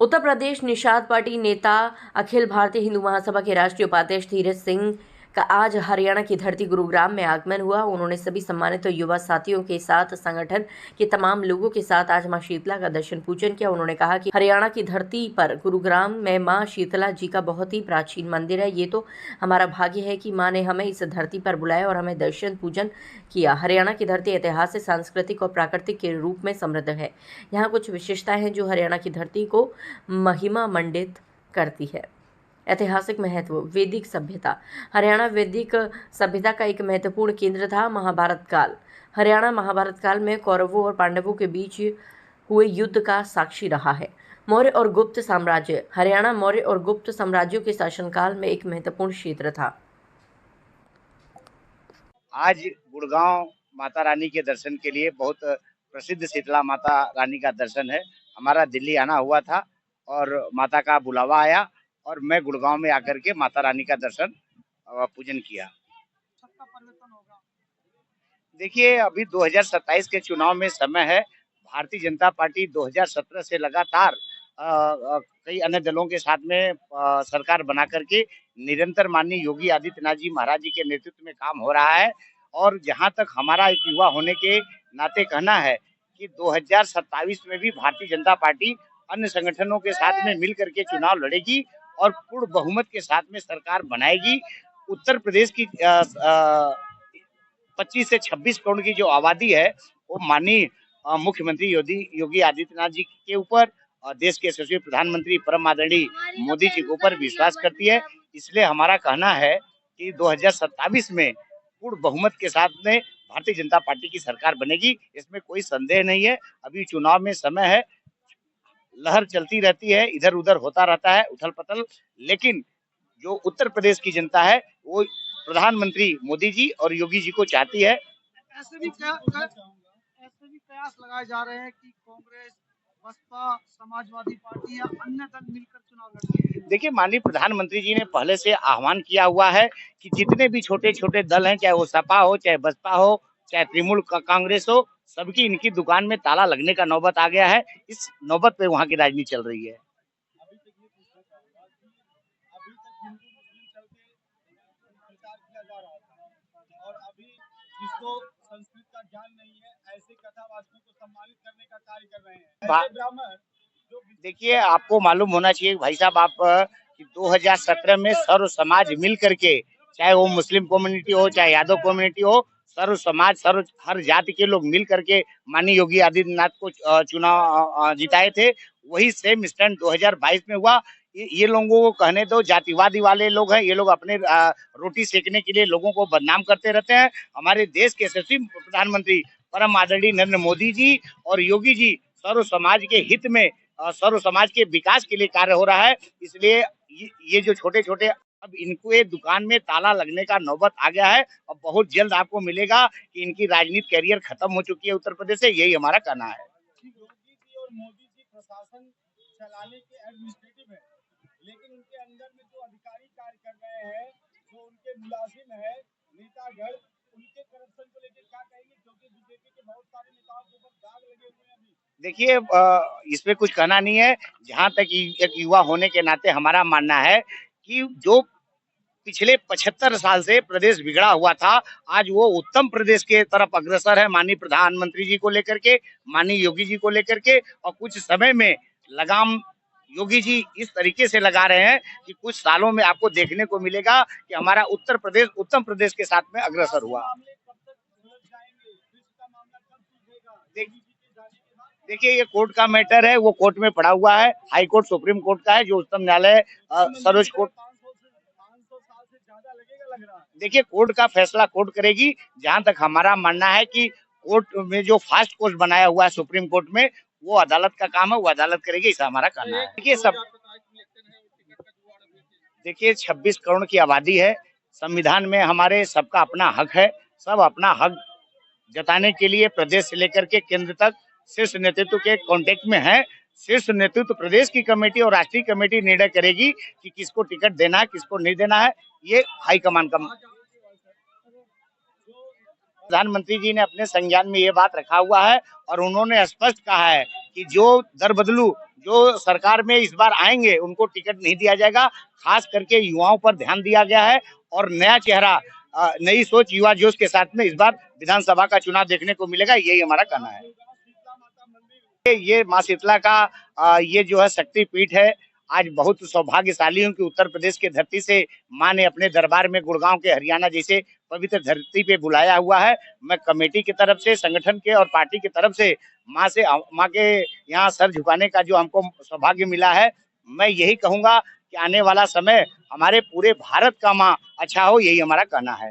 Uttar Pradesh Nishad party नेता अखिल भारतीय हिंदू महासभा के राष्ट्रीय उपाध्यक्ष धीरज सिंह का आज हरियाणा की धरती गुरुग्राम में आगमन हुआ। उन्होंने सभी सम्मानित युवा साथियों के साथ संगठन के तमाम लोगों के साथ आज मां शीतला का दर्शन पूजन किया। उन्होंने कहा कि हरियाणा की धरती पर गुरुग्राम में मां शीतला जी का बहुत ही प्राचीन मंदिर है। ये तो हमारा भाग्य है कि मां ने हमें इस धरती पर बुलाया और हमें दर्शन पूजन किया। हरियाणा की धरती ऐतिहासिक, सांस्कृतिक और प्राकृतिक के रूप में समृद्ध है। यहाँ कुछ विशेषताएं हैं जो हरियाणा की धरती को महिमा मंडित करती है। ऐतिहासिक महत्व। वैदिक सभ्यता। हरियाणा वैदिक सभ्यता का एक महत्वपूर्ण केंद्र था। महाभारत काल। हरियाणा महाभारत काल में कौरवों और पांडवों के बीच हुए युद्ध का साक्षी रहा है। मौर्य और गुप्त साम्राज्य। हरियाणा मौर्य और गुप्त साम्राज्यों के शासनकाल में एक महत्वपूर्ण क्षेत्र था। आज गुड़गांव माता रानी के दर्शन के लिए बहुत प्रसिद्ध शीतला माता रानी का दर्शन है। हमारा दिल्ली आना हुआ था और माता का बुलावा आया और मैं गुड़गांव में आकर के माता रानी का दर्शन पूजन किया। देखिए, अभी 2027 के चुनाव में समय है। भारतीय जनता पार्टी 2017 से लगातार कई अन्य दलों के साथ में सरकार बना करके निरंतर माननीय योगी आदित्यनाथ जी महाराज जी के नेतृत्व में काम हो रहा है। और जहां तक हमारा एक युवा होने के नाते कहना है कि 2027 में भी भारतीय जनता पार्टी अन्य संगठनों के साथ में मिल करके चुनाव लड़ेगी और पूर्ण बहुमत के साथ में सरकार बनाएगी। उत्तर प्रदेश की 25 से 26 करोड़ की जो आबादी है वो माननीय मुख्यमंत्री योगी आदित्यनाथ जी के ऊपर और देश के यशस्वी प्रधानमंत्री परम आदरणीय मोदी जी के ऊपर विश्वास करती है। इसलिए हमारा कहना है कि 2027 में पूर्ण बहुमत के साथ में भारतीय जनता पार्टी की सरकार बनेगी, इसमें कोई संदेह नहीं है। अभी चुनाव में समय है, लहर चलती रहती है, इधर उधर होता रहता है उथल पथल, लेकिन जो उत्तर प्रदेश की जनता है वो प्रधानमंत्री मोदी जी और योगी जी को चाहती है। ऐसे भी कयास लगाए जा रहे हैं कि कांग्रेस, बसपा, समाजवादी पार्टी या अन्य दल मिलकर चुनाव लड़ेंगे। देखिए, माननीय प्रधानमंत्री जी ने पहले से आह्वान किया हुआ है कि जितने भी छोटे छोटे दल हैं, चाहे वो सपा हो, चाहे बसपा हो, चाहे तृणमूल कांग्रेस हो, सबकी इनकी दुकान में ताला लगने का नौबत आ गया है। इस नौबत पे वहाँ की राजनीति चल रही है। और अभी जिसको संस्कृत का ज्ञान नहीं है ऐसे कथावाचकों को सम्मानित करने का कार्य कर रहे हैं। ऐसे ब्राह्मण जो देखिए, आपको मालूम होना चाहिए भाई साहब, आप कि 2017 में सर्व समाज मिल करके, चाहे वो मुस्लिम कम्युनिटी हो, चाहे यादव कम्युनिटी हो, सर्व समाज, सर्व हर जाति के लोग मिल करके माननीय योगी आदित्यनाथ को चुनाव जिताए थे। वही सेम स्टैंड 2022 में हुआ। ये लोगों को कहने दो, जातिवादी वाले लोग हैं, ये लोग अपने रोटी सेकने के लिए लोगों को बदनाम करते रहते हैं। हमारे देश के यशस्वी प्रधानमंत्री परम आदरणीय नरेंद्र मोदी जी और योगी जी सर्व समाज के हित में, सर्व समाज के विकास के लिए कार्य हो रहा है। इसलिए ये जो छोटे छोटे, अब इनको ये दुकान में ताला लगने का नौबत आ गया है और बहुत जल्द आपको मिलेगा कि इनकी राजनीतिक कैरियर खत्म हो चुकी है उत्तर प्रदेश से, यही हमारा कहना है। योगी जी और मोदी जी प्रशासन चलाने के एडमिनिस्ट्रेटिव है, लेकिन उनके अंदर में जो अधिकारी कार्य कर रहे हैं, जो उनके मुलाजिम है, नेतागण, उनके करप्शन को लेकर क्या कहेंगे? क्योंकि बीजेपी के बहुत सारे नेताओं के ऊपर दाग लगे हुए हैं अभी। देखिए, इसमें कुछ कहना नहीं है। जहां तक एक युवा होने के नाते हमारा मानना है कि जो पिछले 75 साल से प्रदेश बिगड़ा हुआ था, आज वो उत्तम प्रदेश के तरफ अग्रसर है, माननीय प्रधानमंत्री जी को लेकर के, माननीय योगी जी को लेकर के। और कुछ समय में लगाम योगी जी इस तरीके से लगा रहे हैं कि कुछ सालों में आपको देखने को मिलेगा कि हमारा उत्तर प्रदेश उत्तम प्रदेश के साथ में अग्रसर हुआ। देखिए, ये कोर्ट का मैटर है, वो कोर्ट में पड़ा हुआ है। हाई कोर्ट सुप्रीम कोर्ट का है, जो उच्चतम न्यायालय सर्वोच्च कोर्ट। देखिए, कोर्ट का फैसला कोर्ट करेगी। जहां तक हमारा मानना है कि कोर्ट में जो फास्ट कोर्ट बनाया हुआ है सुप्रीम कोर्ट में, वो अदालत का काम है, वो अदालत करेगी, ऐसा हमारा कहना है। देखिए 26 करोड़ की आबादी है। संविधान में हमारे सबका अपना हक है। सब अपना हक जताने के लिए प्रदेश से लेकर के केंद्र तक शीर्ष नेतृत्व के कांटेक्ट में है। शीर्ष नेतृत्व प्रदेश की कमेटी और राष्ट्रीय कमेटी निर्णय करेगी कि किसको टिकट देना है, किसको नहीं देना है। ये हाईकमान का। प्रधानमंत्री जी ने अपने संज्ञान में ये बात रखा हुआ है और उन्होंने स्पष्ट कहा है कि जो दर बदलू जो सरकार में इस बार आएंगे उनको टिकट नहीं दिया जाएगा। खास करके युवाओं पर ध्यान दिया गया है और नया चेहरा, नई सोच, युवा जोश के साथ में इस बार विधानसभा का चुनाव देखने को मिलेगा। यही हमारा कहना है। ये माँ शीतला का ये जो है शक्ति पीठ है। आज बहुत सौभाग्यशाली हूँ कि उत्तर प्रदेश के धरती से माँ ने अपने दरबार में गुड़गांव के हरियाणा जैसे पवित्र धरती पे बुलाया हुआ है। मैं कमेटी की तरफ से, संगठन के और पार्टी की तरफ से माँ के यहाँ सर झुकाने का जो हमको सौभाग्य मिला है, मैं यही कहूंगा कि आने वाला समय हमारे पूरे भारत का माँ अच्छा हो, यही हमारा कहना है।